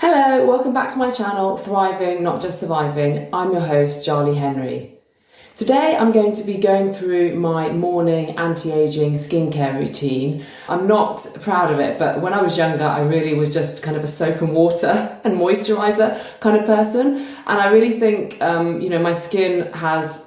Hello, welcome back to my channel, Thriving, Not Just Surviving. I'm your host, Charlie Henry. Today I'm going to be going through my morning anti-aging skincare routine. I'm not proud of it, but when I was younger, I really was just kind of a soap and water and moisturiser kind of person. And I really think, my skin has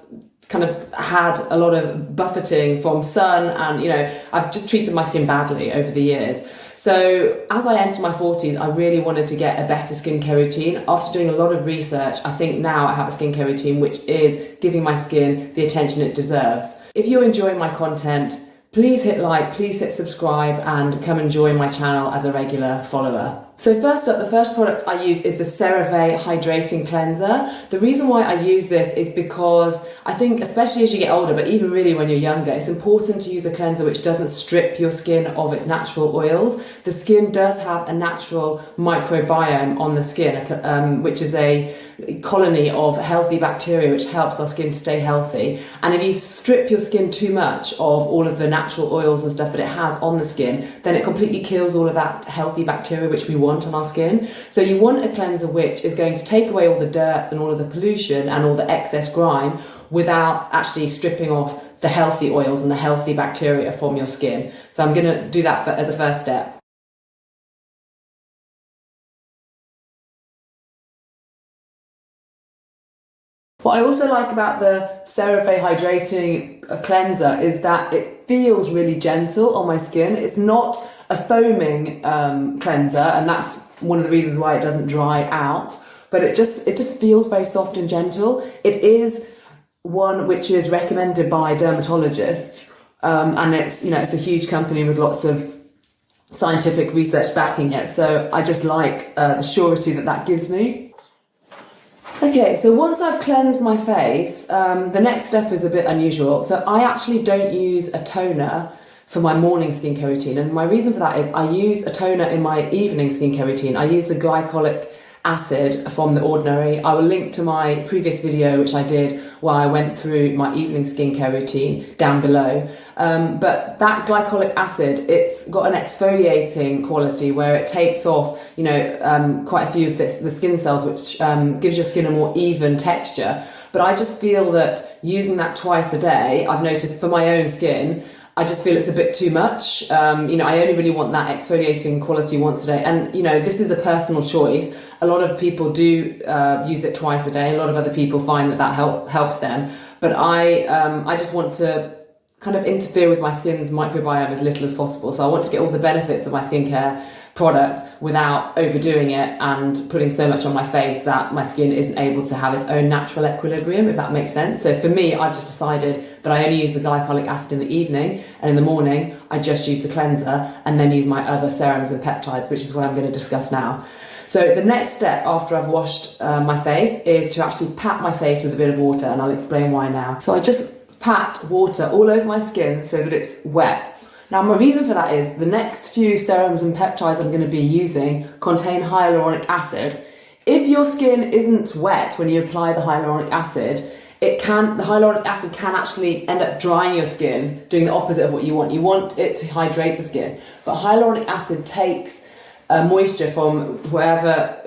kind of had a lot of buffeting from sun and, I've just treated my skin badly over the years. So as I enter my 40s, I really wanted to get a better skincare routine. After doing a lot of research, I think now I have a skincare routine which is giving my skin the attention it deserves. If you're enjoying my content, please hit like, please hit subscribe, and come and join my channel as a regular follower. So first up, the first product I use is the CeraVe Hydrating Cleanser. The reason why I use this is because I think, especially as you get older, but even really when you're younger, it's important to use a cleanser which doesn't strip your skin of its natural oils. The skin does have a natural microbiome on the skin, which is a colony of healthy bacteria which helps our skin to stay healthy. And if you strip your skin too much of all of the natural oils and stuff that it has on the skin, then it completely kills all of that healthy bacteria which we want on our skin. So you want a cleanser which is going to take away all the dirt and all of the pollution and all the excess grime without actually stripping off the healthy oils and the healthy bacteria from your skin. So I'm going to do that as a first step. What I also like about the CeraVe Hydrating Cleanser is that it feels really gentle on my skin. It's not a foaming cleanser, and that's one of the reasons why it doesn't dry out, but it just feels very soft and gentle. It is one which is recommended by dermatologists, and it's a huge company with lots of scientific research backing it, so I just like the surety that gives me. Okay, so once I've cleansed my face, the next step is a bit unusual. So I actually don't use a toner for my morning skincare routine. And my reason for that is I use a toner in my evening skincare routine. I use the glycolic acid from The Ordinary. I will link to my previous video which I did where I went through my evening skincare routine down below. But that glycolic acid, it's got an exfoliating quality where it takes off, quite a few of the skin cells, which gives your skin a more even texture. But I just feel that using that twice a day, I've noticed for my own skin, I just feel it's a bit too much. I only really want that exfoliating quality once a day. And, this is a personal choice. A lot of people do use it twice a day. A lot of other people find that helps them. But I just want to kind of interfere with my skin's microbiome as little as possible. So I want to get all the benefits of my skincare products without overdoing it and putting so much on my face that my skin isn't able to have its own natural equilibrium, if that makes sense. So for me, I just decided that I only use the glycolic acid in the evening, and in the morning I just use the cleanser and then use my other serums and peptides, which is what I'm going to discuss now. So the next step after I've washed my face is to actually pat my face with a bit of water, and I'll explain why now. So I just pat water all over my skin so that it's wet. Now, my reason for that is the next few serums and peptides I'm going to be using contain hyaluronic acid. If your skin isn't wet when you apply the hyaluronic acid, the hyaluronic acid can actually end up drying your skin, doing the opposite of what you want. You want it to hydrate the skin, but hyaluronic acid takes moisture from wherever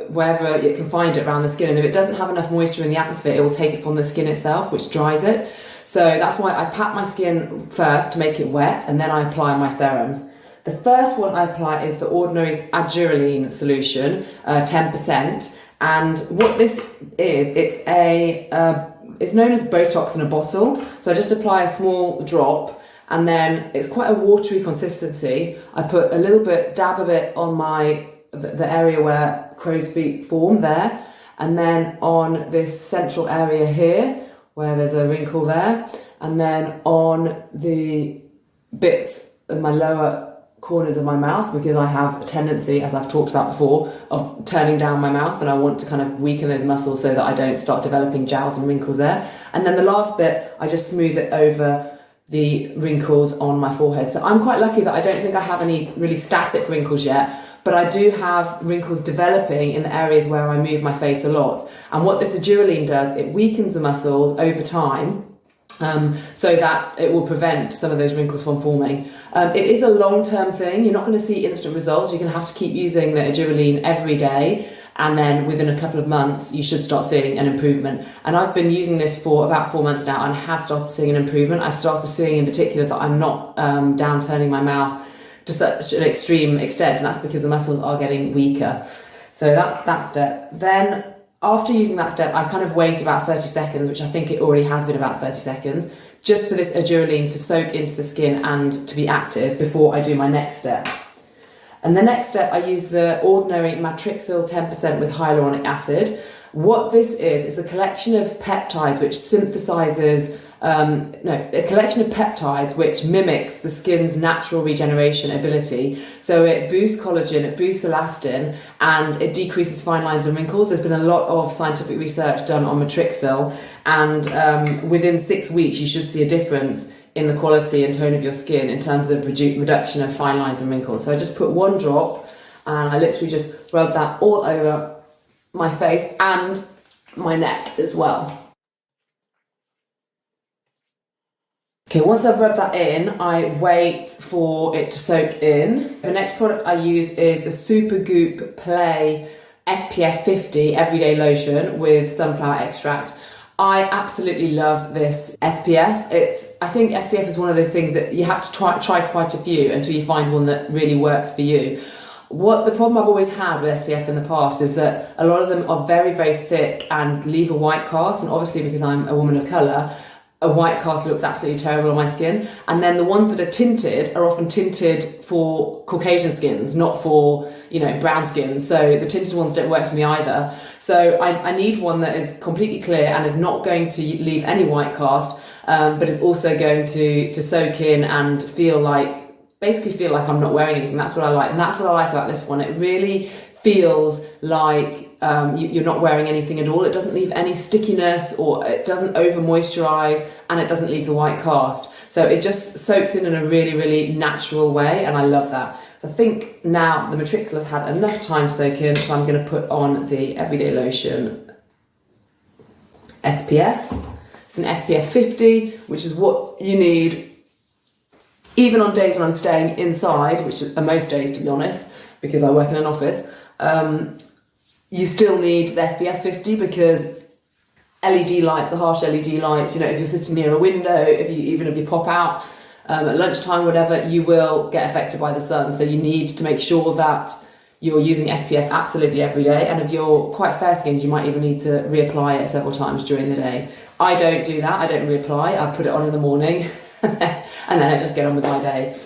it can find it around the skin, and if it doesn't have enough moisture in the atmosphere, it will take it from the skin itself, which dries it. So that's why I pat my skin first to make it wet, and then I apply my serums. The first one I apply is The Ordinary's agireline solution, 10%. And what this is, it's known as Botox in a bottle. So I just apply a small drop, and then it's quite a watery consistency. I put dab a bit on the area where crow's feet form there, and then on this central area here, where there's a wrinkle there, and then on the bits of my lower corners of my mouth, because I have a tendency, as I've talked about before, of turning down my mouth, and I want to kind of weaken those muscles so that I don't start developing jowls and wrinkles there. And then the last bit, I just smooth it over the wrinkles on my forehead. So I'm quite lucky that I don't think I have any really static wrinkles yet, but I do have wrinkles developing in the areas where I move my face a lot. And what this agireline does, it weakens the muscles over time, so that it will prevent some of those wrinkles from forming. It is a long-term thing. You're not going to see instant results. You're going to have to keep using the agireline every day, and then within a couple of months you should start seeing an improvement. And I've been using this for about 4 months now and have started seeing an improvement. I've started seeing in particular that I'm not downturning my mouth to such an extreme extent, and that's because the muscles are getting weaker. So that's that step. Then after using that step, I kind of wait about 30 seconds, which I think it already has been about 30 seconds, just for this agireline to soak into the skin and to be active before I do my next step. And the next step, I use the ordinary matrixyl 10% with hyaluronic acid. What this is a collection of peptides which synthesizes, a collection of peptides which mimics the skin's natural regeneration ability. So it boosts collagen, it boosts elastin, and it decreases fine lines and wrinkles. There's been a lot of scientific research done on matrixyl, and within 6 weeks you should see a difference in the quality and tone of your skin in terms of reduction of fine lines and wrinkles. So I just put 1 drop and I literally just rub that all over my face and my neck as well. Okay, once I've rubbed that in, I wait for it to soak in. The next product I use is the Supergoop Play SPF 50 Everyday Lotion with sunflower extract. I absolutely love this SPF. I think SPF is one of those things that you have to try quite a few until you find one that really works for you. The problem I've always had with SPF in the past is that a lot of them are very, very thick and leave a white cast, and obviously because I'm a woman of colour, a white cast looks absolutely terrible on my skin. And then the ones that are tinted are often tinted for Caucasian skins, not for, brown skin. So the tinted ones don't work for me either. So I need one that is completely clear and is not going to leave any white cast, but is also going to soak in and basically feel like I'm not wearing anything. That's what I like. And that's what I like about this one. It really feels like you're not wearing anything at all. It doesn't leave any stickiness, or it doesn't over moisturize, and it doesn't leave the white cast. So it just soaks in a really, really natural way, and I love that. So I think now the matrixyl has had enough time to soak in, so I'm going to put on the Everyday Lotion SPF. It's an SPF 50, which is what you need even on days when I'm staying inside, which are most days, to be honest, because I work in an office. You still need the SPF 50 because LED lights, the harsh LED lights, if you're sitting near a window, even if you pop out at lunchtime, whatever, you will get affected by the sun. So you need to make sure that you're using SPF absolutely every day. And if you're quite fair-skinned, you might even need to reapply it several times during the day. I don't do that. I don't reapply. I put it on in the morning and then I just get on with my day.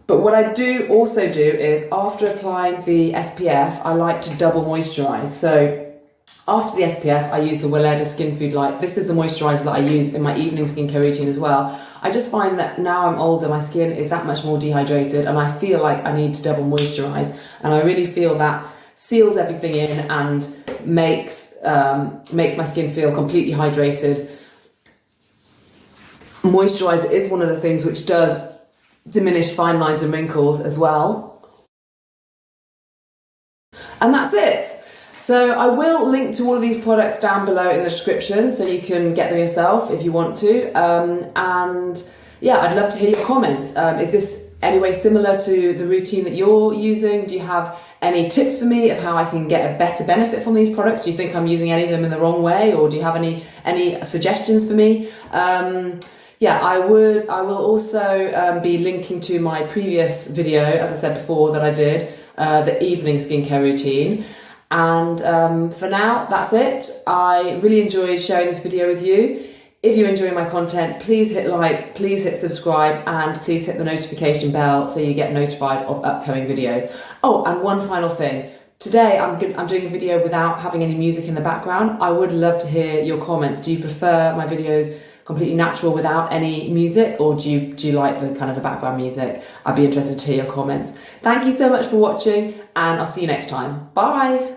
But what I do also do is, after applying the SPF, I like to double moisturise. So after the SPF, I use the Weleda Skin Food Light. This is the moisturiser that I use in my evening skincare routine as well. I just find that now I'm older, my skin is that much more dehydrated, and I feel like I need to double moisturise. And I really feel that seals everything in and makes my skin feel completely hydrated. Moisturiser is one of the things which does diminish fine lines and wrinkles as well. And that's it. So I will link to all of these products down below in the description so you can get them yourself if you want to. And yeah, I'd love to hear your comments. Is this anyway similar to the routine that you're using? Do you have any tips for me of how I can get a better benefit from these products? Do you think I'm using any of them in the wrong way, or do you have any suggestions for me? Yeah, I will also be linking to my previous video, as I said before, that I did, the evening skincare routine. And for now, that's it. I really enjoyed sharing this video with you. If you're enjoying my content, please hit like, please hit subscribe, and please hit the notification bell so you get notified of upcoming videos. Oh, and one final thing. Today, I'm doing a video without having any music in the background. I would love to hear your comments. Do you prefer my videos completely natural without any music, or do you like the kind of the background music? I'd be interested to hear your comments. Thank you so much for watching, and I'll see you next time. Bye.